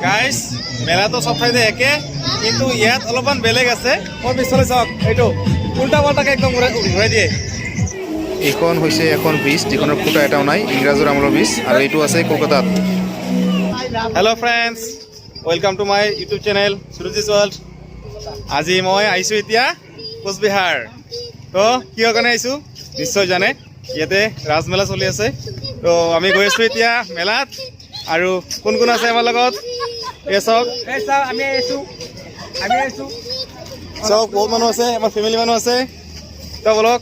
Guys মেলা তো সব ঠাইতে একে কিন্তু ইয়াত অলপমান বেলেগ আছে মই পিছলে চাওক এইটো উল্টা পাল্টাকে একদম ঘূৰাই দিয়ে এইখন হৈছে এখন ব্ৰিজ যিখনৰ ফুটা এটাও নাই ইংৰাজৰ আমলৰ ব্ৰিজ আৰু এইটো আছে কলকাতাত hello' friends welcome to my YouTube channel Surajit world আজি মই আহিছোঁ এতিয়া কোচবিহাৰ তো কিহৰ কাৰণে আহিছোঁ নিশ্চয় জানে ইয়াতে ৰাজ মেলা চলি আছে তো আমি গৈ আছোঁ এতিয়া মেলাত আৰু কোন কোন আছে আমাৰ লগত এই চাওক আমি আহিছোঁ চাওক বহুত মানুহ আছে আমাৰ ফেমিলি মানুহ আছে তো বলক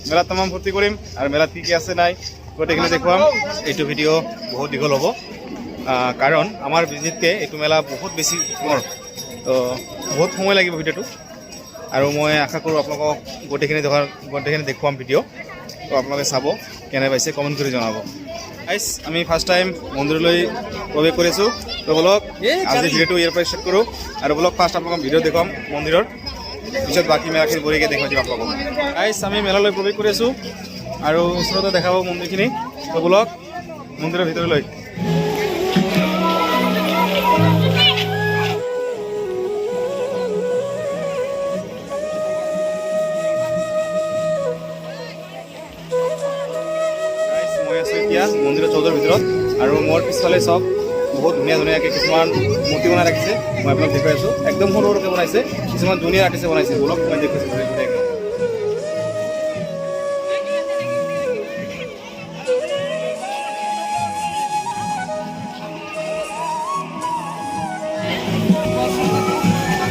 মেলাত তামাম ফূৰ্তি কৰিম আৰু মেলাত কি আছে নাই গোটেইখিনি দেখুৱাম এইটো ভিডিঅ' বহুত দীঘল হ'ব কাৰণ আমাৰ ভিজিটকৈ এইটো মেলা বহুত বেছি ডাঙৰ তো বহুত সময় লাগিব ভিডিঅ'টো আৰু মই আশা কৰোঁ আপোনালোকক গোটেইখিনি দেখুৱাম ভিডিঅ' তো আপোনালোকে চাব কেনে পাইছে কমেণ্ট কৰি জনাব গাইছ আমি ফাৰ্ষ্ট টাইম মন্দিৰলৈ প্ৰৱেশ কৰিছোঁ তো বলক আজি ভিডিঅ'টো ইয়াৰ পৰা ষ্টাৰ্ট কৰোঁ আৰু বলক ফাৰ্ষ্ট আপোনালোকক ভিডিঅ' দেখুৱাম মন্দিৰৰ পিছত বাকী মেলাখিনি বঢ়িয়াকৈ দেখুৱাই দিম আপোনালোকক গাইছ আমি মেলালৈ প্ৰৱেশ কৰি আছোঁ আৰু ওচৰতে দেখাব মন্দিৰখিনি তো বলক মন্দিৰৰ ভিতৰলৈ মন্দিৰৰ চৌধৰ ভিতৰত আৰু মোৰ পিছফালে চব বহুত ধুনীয়া ধুনীয়াকৈ কিছুমান মূৰ্তি বনাই ৰাখিছে মই আপোনাক দেখুৱাই আছোঁ একদম সৰু সৰুকৈ বনাইছে কিছুমান ধুনীয়া আৰ্টিষ্টে বনাইছে বলক মই দেখুৱাইছোঁ ধুনীয়াকৈ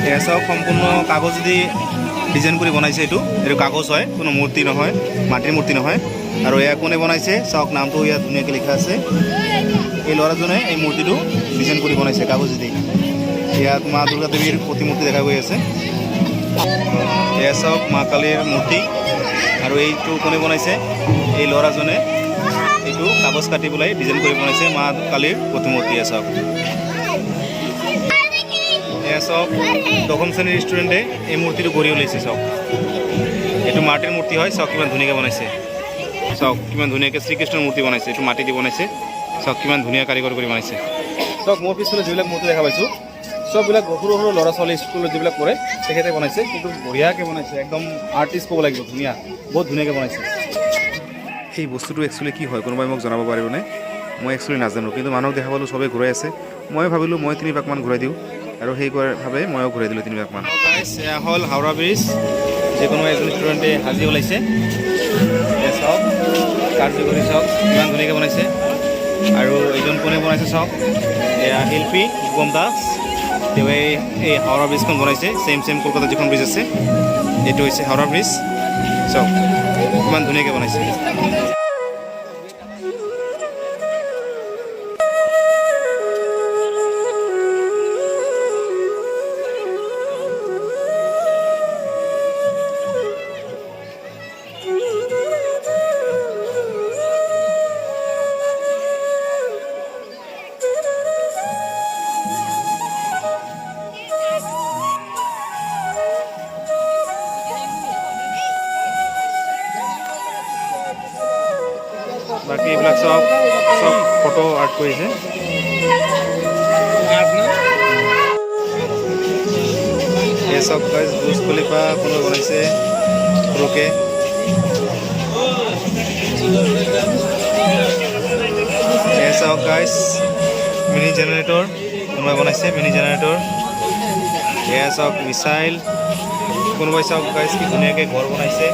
এয়া চব সম্পূৰ্ণ কাগজ দি ডিজাইন কৰি বনাইছে এইটো কাগজ হয় কোনো মূৰ্তি নহয় মাটিৰ মূৰ্তি নহয় আৰু এয়া কোনে বনাইছে চাওক নামটো ইয়াত ধুনীয়াকৈ লিখা আছে এই ল'ৰাজনে এই মূৰ্তিটো ডিজাইন কৰি বনাইছে কাগজ দি ইয়াত মা দুৰ্গা দেৱীৰ প্ৰতিমূৰ্তি দেখা গৈ আছে এয়া চাওক মা কালীৰ মূৰ্তি আৰু এইটো কোনে বনাইছে এই ল'ৰাজনে এইটো কাগজ কাটি পেলাই ডিজাইন কৰি বনাইছে মা কালীৰ প্ৰতিমূৰ্তি এয়া চাওক এয়া চাওক দশম শ্ৰেণীৰ ষ্টুডেণ্টে এই মূৰ্তিটো গঢ়ি ওলাইছে চাওক এইটো মাটিৰ মূৰ্তি হয় চাওক কিমান ধুনীয়াকৈ বনাইছে চাওক কিমান ধুনীয়াকৈ শ্ৰীকৃষ্ণৰ মূৰ্তি বনাইছে এইটো মাটি দি বনাইছে চাওক কিমান ধুনীয়া কাৰিকৰ কৰি বনাইছে চাওক মোৰ পিছফালে যিবিলাক মূৰ্তি দেখা পাইছোঁ চববিলাক সৰু সৰু ল'ৰা ছোৱালী স্কুলত যিবিলাক পঢ়ে তেখেতে বনাইছে কিন্তু বঢ়িয়াকৈ বনাইছে একদম আৰ্টিষ্ট ক'ব লাগিব ধুনীয়া বহুত ধুনীয়াকৈ বনাইছে এই বস্তুটো একচুৱেলি কি হয় কোনোবাই মোক জনাব পাৰিবনে মই একচুৱেলি নাজানো কিন্তু মানুহক দেখা পালোঁ চবেই ঘূৰাই আছে মই ভাবিলোঁ মই 3 পাকমান ঘূৰাই দিওঁ আৰু সেইভাৱে ময়ো ঘূৰাই দিলোঁ 3 পাকমান এয়া হ'ল হাওৰা ব্ৰিজ যিকোনো এজন ষ্টুডেণ্টে সাজি ওলাইছে চাওক কাৰ্যকৰী চাওক কিমান ধুনীয়াকৈ বনাইছে আৰু এইজন কোনে বনাইছে চাওক এয়া শিল্পী গম দাস তেওঁৱে এই হাওৰা ব্ৰিজখন বনাইছে ছেম কলকাতাত যিখন ব্ৰিজ আছে এইটো হৈছে হাওৰা ব্ৰিজ চাওক কিমান ধুনীয়াকৈ বনাইছে বাকী এইবিলাক চব ফটো আৰ্ট কৰিছে এই চব গাইজ বুজ কলিপা কোনো বনাইছে সৰুকৈ এই চব গাইজ মিনি জেনেৰেটৰ কোনোবাই বনাইছে মিনি জেনেৰেটৰ এয়া চাওক মিছাইল কোনোবাই চাওক গাইজ কি ধুনীয়াকৈ ঘৰ বনাইছে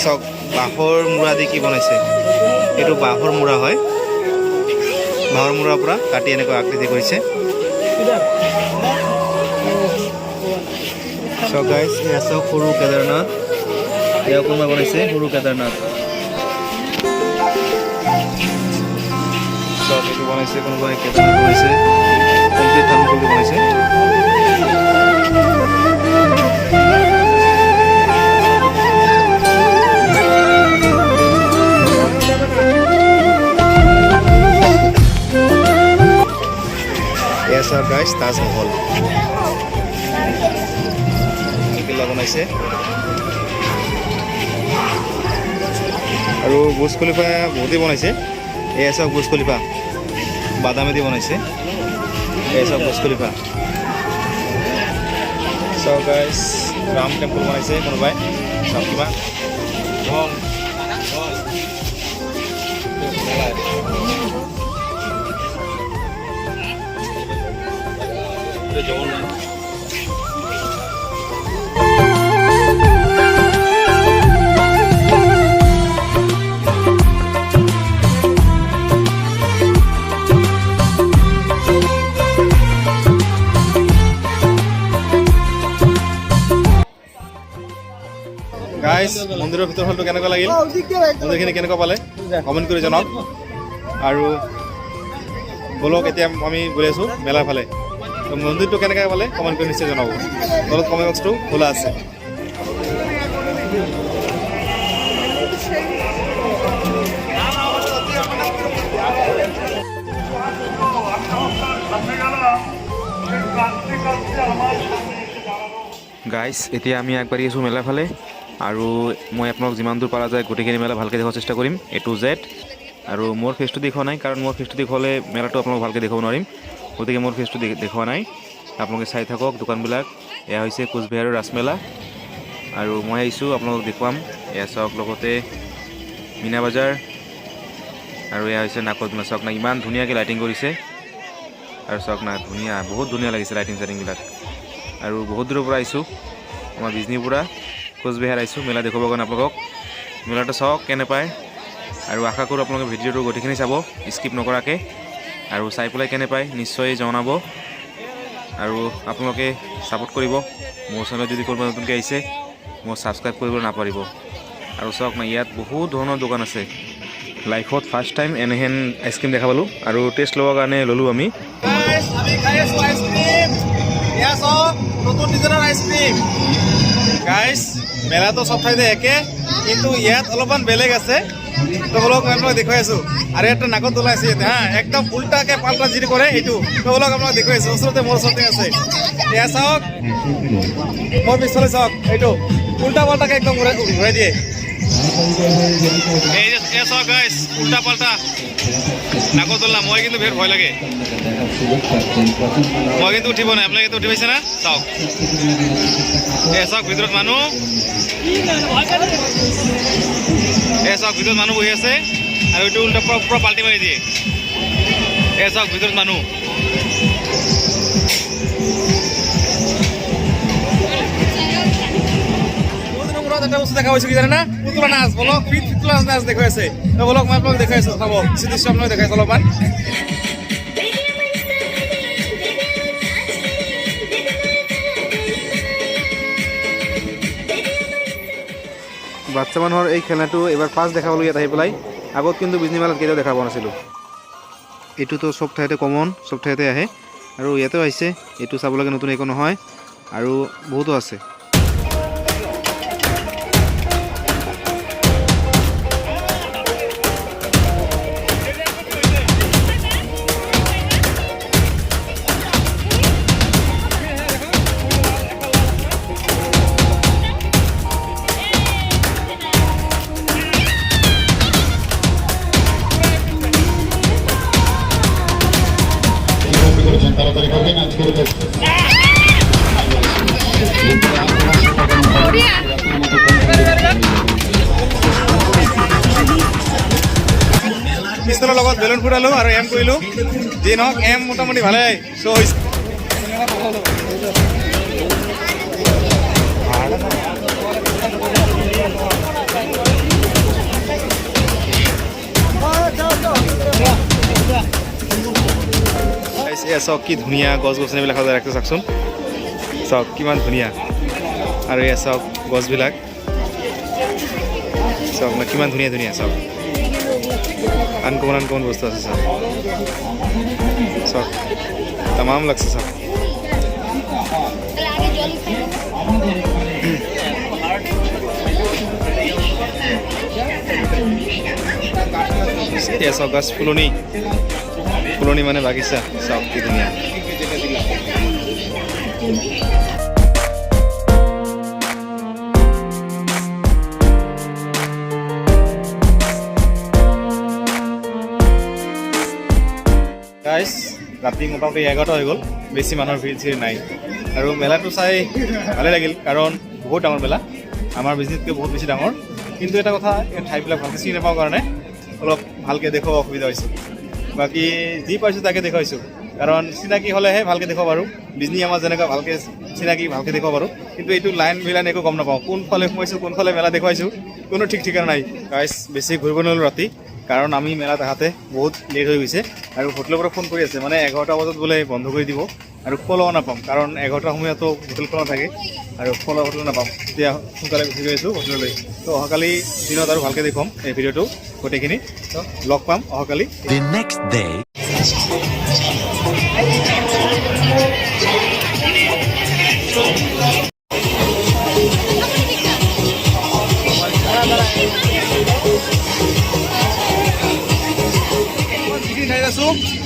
চাওক বাঁহৰ মূৰা দি কি বনাইছে এইটো বাঁহৰ মূৰা হয় বাঁহৰ মূৰাৰ পৰা কাটি এনেকৈ আকৃতি কৰিছে চাওক গাইজ এয়া চাওক সৰু কেদাৰনাথ এয়া কোনোবাই বনাইছে সৰু কেদাৰনাথ চাওক এইটো বনাইছে কোনোবাই কেদাৰনাথ বনাইছে কমপ্লিট থাৰ্মোকল বনাইছে Yes, guys, তাজমহল কিলা বনাইছে আৰু আৰু বুৰ্জ খলিফা বহুতেই বনাইছে। এয়া চাওক বুৰ্জ খলিফা বাদামেদি বনাইছে। এয়া চাওক বুৰ্জ খলিফা। চাওক গাইছ ৰাম টেম্পল বনাইছে কোনোবাই। চাওক কিবা গাইজ মন্দিৰৰ ভিতৰ হলটো কেনেকুৱা লাগিল, মন্দিৰখিনি কেনেকুৱা পালে কমেণ্ট কৰি জনাওক। আৰু বলক এতিয়া আমি গৈ আছোঁ মেলাৰ ফালে। তো মন্দিৰটো কেনেকৈ পালে কমেণ্ট কৰি নিশ্চয় জনাব। তলত কমেণ্ট বক্সটো খোলা আছে। গাইজ এতিয়া আমি আগবাঢ়ি আছোঁ মেলাৰ ফালে। আৰু মই আপোনালোক যিমান দূৰ পৰা যায় গোটেইখিনি মেলা ভালকৈ দেখাব চেষ্টা কৰিম A to Z। আৰু মোৰ ফেচটো দেখুওৱা নাই, কাৰণ মোৰ ফেচটো দেখুৱালে মেলাটো আপোনালোক ভালকৈ দেখাব নোৱাৰিম, গতিকে মোৰ ফেচটো দেখুওৱা নাই। আপোনালোকে চাই থাকক দোকানবিলাক। এয়া হৈছে কোচবিহাৰৰ ৰাস মেলা আৰু মই আহিছোঁ আপোনালোকক দেখুৱাম। এয়া চাওক লগতে মীনা বজাৰ আৰু এয়া হৈছে নাকত মেলা। চাওক না ইমান ধুনীয়াকৈ লাইটিং কৰিছে আৰু চাওক না ধুনীয়া, বহুত ধুনীয়া লাগিছে লাইটিং চাইটিংবিলাক। আৰু বহুত দূৰৰ পৰা আহিছোঁ, আমাৰ বিজনীৰ পৰা কোচবিহাৰ আহিছোঁ মেলা দেখুৱাবৰ কাৰণে আপোনালোকক। মেলাটো চাওক কেনে পায় আৰু আশা কৰোঁ আপোনালোকে ভিডিঅ'টো গোটেইখিনি চাব স্কিপ নকৰাকৈ, আৰু চাই পেলাই কেনে পায় নিশ্চয় জনাব। আৰু আপোনালোকে ছাপোৰ্ট কৰিব। মোৰ চেনেলত যদি কোনোবা নতুনকৈ আহিছে মোক ছাবস্ক্ৰাইব কৰিবলৈ নাপাহৰিব। আৰু চাওক না ইয়াত বহুত ধৰণৰ দোকান আছে। লাইফত ফাৰ্ষ্ট টাইম এনেহেন আইচক্ৰীম দেখা পালোঁ আৰু টেষ্ট ল'বৰ কাৰণে ল'লোঁ আমি। নতুন ডিজাইনৰ আইচক্ৰীম গাইজ। মেলাটো চব ঠাইতে একে, কিন্তু ইয়াত অলপমান বেলেগ আছে। তো বলক মই আপোনাক দেখুৱাই আছোঁ। আৰু এটা নাকত ওলাইছে ইয়াতে হা, একদম উল্টাকৈ পাল্টা যিটো কৰে সেইটো। তো বলক আপোনাক দেখুৱাই আছোঁ, ওচৰতে মোৰ ওচৰতে আছে। এয়া চাওক মোৰ পিছফালে চাওক, এইটো উল্টা পাল্টাকৈ একদম ঘূৰাই দিয়ে। এই যে চাওক গাইজ উল্টা পাল্টা নাকতলা। মই কিন্তু বিৰাট ভয় লাগে, মই কিন্তু উঠিব নাই। আপোনালোকে উঠি পাইছে না? চাওক এই চাওক ভিতৰত মানুহ, এই চাওক ভিতৰত মানুহ বহি আছে আৰু এইটো উল্টা পুৰা পাল্টি মাৰি দিয়ে। এই চাওক ভিতৰত মানুহ। এটা বস্তু দেখা পাইছোঁ কি জানে না? পুতলা নাচ। বলক পুতলা নাচ দেখুৱাই আছে। তো বলক মই আপোনাক দেখাই আছোঁ, চাব দৃশ্য আপোনাক দেখাইছোঁ অলপমান। বাচ্চা মানুহৰ এই খেলনাটো এবাৰ ফাৰ্ষ্ট দেখা পালোঁ ইয়াত আহি পেলাই। আগত কিন্তু বিজনী মেলাত কেতিয়াও দেখা পোৱা নাছিলোঁ। এইটোতো চব ঠাইতে কমন, চব ঠাইতে আহে আৰু ইয়াতেও আহিছে। এইটো চাবলৈকে নতুন একো নহয় আৰু বহুতো আছে। পিস্তলৰ লগত বেলুন ফুৰালোঁ আৰু এম কৰিলোঁ। যি নহওক এম মোটামুটি ভালেই শ্ব' হৈছে। চাওক কি ধুনীয়া গছ গছনিবিলাক সজাই ৰাখিছে চাওকচোন। চাওক কিমান ধুনীয়া। আৰু এয়া চাওক গছবিলাক চাওক না কিমান ধুনীয়া ধুনীয়া। চাওক আনকমন বস্তু আছে। চাওক চাওক তামাম লাগছে। চাওক এয়া চাওক গছ ফুলনি মানে বাগিচা। চাওক কি ধুনীয়া। গাইজ ৰাতি মোটামুটি 11টা হৈ গ'ল, বেছি মানুহৰ ভিৰ চিৰ নাই। আৰু মেলাটো চাই ভালে লাগিল, কাৰণ বহুত ডাঙৰ মেলা, আমাৰ বিজনেছতকৈ বহুত বেছি ডাঙৰ। কিন্তু এটা কথা, এই ঠাইবিলাক ভালকৈ চিনি নাপাওঁ কাৰণে অলপ ভালকৈ দেখুৱাব অসুবিধা হৈছে। বাকী যি পাইছোঁ তাকে দেখুৱাইছোঁ, কাৰণ চিনাকি হ'লেহে ভালকৈ দেখুৱাব পাৰোঁ। বিজনী আমাৰ যেনেকুৱা ভালকৈ চিনাকি ভালকৈ দেখুৱাব পাৰোঁ। কিন্তু এইটো লাইন বিলাইন একো গম নাপাওঁ, কোনফালে সোমাইছোঁ কোনফালে মেলা দেখুৱাইছোঁ কোনো ঠিক ঠিকনা নাই। গাইজ বেছি ঘূৰিব নোৱাৰিলোঁ ৰাতি, কাৰণ আমি মেলাত আহাতে বহুত লেট হৈ গৈছে। আৰু হোটেলৰ পৰা ফোন কৰি আছে, মানে 11টা বজাত বোলে বন্ধ কৰি দিব, আৰু খোলাও নাপাম, কাৰণ 11টাৰ সময়তো হোটেল খোলা থাকে আৰু খোলা হোটেল নাপাম। এতিয়া সোনকালে গুচি গৈ আছোঁ হোটেললৈ। তো অহাকালি দিনত আৰু ভালকৈ দেখুৱাম এই ভিডিঅ'টো গোটেইখিনি। তো লগ পাম অহাকালি। The next day.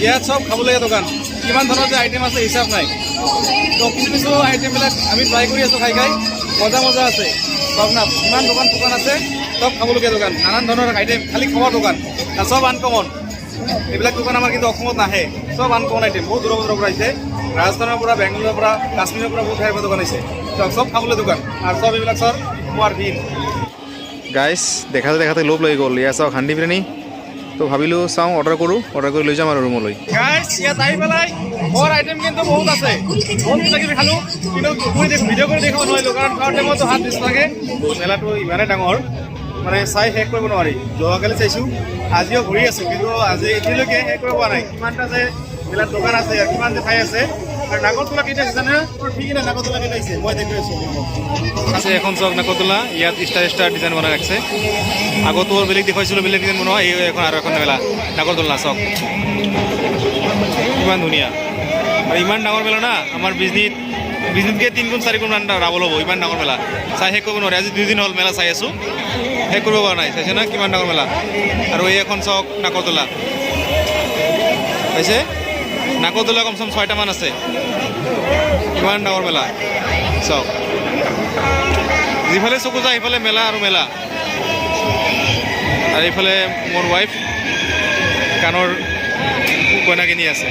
ইয়াত চব খাবলগীয়া দোকান, কিমান ধৰণৰ যে আইটেম আছে হিচাপ নাই। তো কিছু কিছু আইটেমবিলাক আমি ট্ৰাই কৰি আছোঁ, খাই খাই মজা মজা আছে। চব না কিমান দোকান আছে, চব খাবলগীয়া দোকান, নানান ধৰণৰ আইটেম, খালি খোৱাৰ দোকান, চব আনকমন। এইবিলাক দোকান আমাৰ কিন্তু অসমত নাহে, চব আনকমন আইটেম, বহুত দূৰৰ দূৰৰ পৰা আহিছে, ৰাজস্থানৰ পৰা, বেংগলোৰৰ পৰা, কাশ্মীৰৰ পৰা বহুত ঠাইৰ পৰা দোকান আহিছে। চব খাবলৈ দোকান, আৰু চব এইবিলাক চব খোৱাৰ দিন। গাইজ দেখাতে দেখাতে লোভ লাগি গ'ল। ইয়াত চাওক হান্দি বিৰিয়ানী, তো ভাবিলোঁ চাওঁ অৰ্ডাৰ কৰি লৈ যাম আৰু ৰুমলৈ। গাইজ ইয়াত আহি পেলাই খোৱাৰ আইটেম কিন্তু বহুত আছে, বহুত কিবা কিবি খালোঁ, কিন্তু ভিডিঅ' কৰি দেখাব নোৱাৰিলোঁ, কাৰণ খোৱাৰ টাইমতো হাত দিছোঁ থাকে। মেলাটো ইমানেই ডাঙৰ, মানে চাই শেষ কৰিব নোৱাৰি। যোৱাকালি চাইছোঁ, আজিও ঘূৰি আছোঁ, কিন্তু আজি এতিয়ালৈকে শেষ কৰিব পৰা নাই। কিমানটা যে মেলাত দোকান আছে, কিমান যে ঠাই আছে। আৰু নাগৰতলা কেইটা আছে জানে? ঠিক নাই, নাগৰতলা কেইটা আহিছে মই দেখুৱাই আছোঁ আছে। এখন চক নাগৰতলা, ইয়াত ষ্টাৰ ডিজাইন বনাই ৰাখছে। আগতো বেলেগ দেখুৱাইছিলোঁ, বেলেগ ডিজাইন বনোৱা। এই এখন আৰু এখন মেলা নাগৰতলা চক, ইমান ধুনীয়া আৰু ইমান ডাঙৰ মেলা না। আমাৰ বিজনীতকৈ 3 গুণ 4 গুণ মান ডাবল হ'ব, ইমান ডাঙৰ মেলা। চাই শেষ কৰিব নোৱাৰি। আজি 2 দিন হ'ল মেলা চাই আছোঁ, শেষ কৰিব পৰা নাই। চাইছে না কিমান ডাঙৰ মেলা। আৰু এই এখন চক নাগৰতলা পাইছে, নাগৰতলা কমচে কম 6টা মান আছে, ইমান ডাঙৰ মেলা চক। যিফালে চকু যায় সিফালে মেলা আৰু মেলা। আৰু এইফালে মোৰ ৱাইফ কাণৰ কইনা কিনি আছে।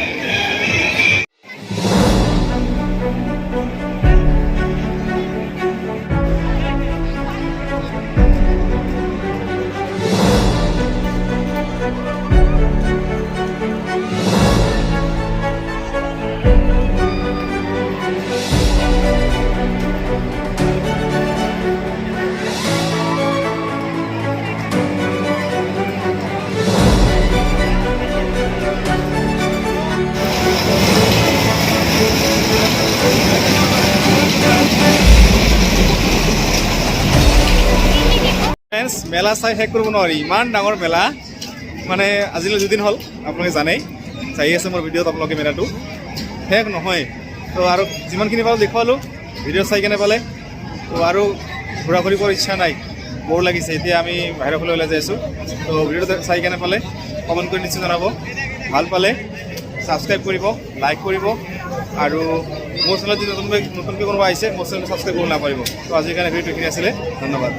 মেলা চাই শেষ কৰিব নোৱাৰি, ইমান ডাঙৰ মেলা। মানে আজিলৈ 2 দিন হ'ল, আপোনালোকে জানেই, চাই আছে মোৰ ভিডিঅ'ত আপোনালোকে। মেলাটো শেষ নহয়। তো আৰু যিমানখিনি পালোঁ দেখুৱালোঁ, ভিডিঅ' চাই কেনে পালে। তো আৰু ঘূৰা ঘূৰি কৰাৰ ইচ্ছা নাই, বৰ লাগিছে। এতিয়া আমি বাহিৰৰ ফালে ওলাই যাই আছোঁ। তো ভিডিঅ'টো চাই কেনে পালে কমেণ্ট কৰি নিশ্চয় জনাব। ভাল পালে ছাবস্ক্ৰাইব কৰিব, লাইক কৰিব, আৰু মোৰ চেনেলত যদি নতুনকৈ কোনোবা আহিছে মোৰ চেনেলটো ছাবস্ক্ৰাইব কৰিব নাপাৰিব। তো আজিৰ কাৰণে ভিডিঅ'টো এইখিনি আছিলে, ধন্যবাদ।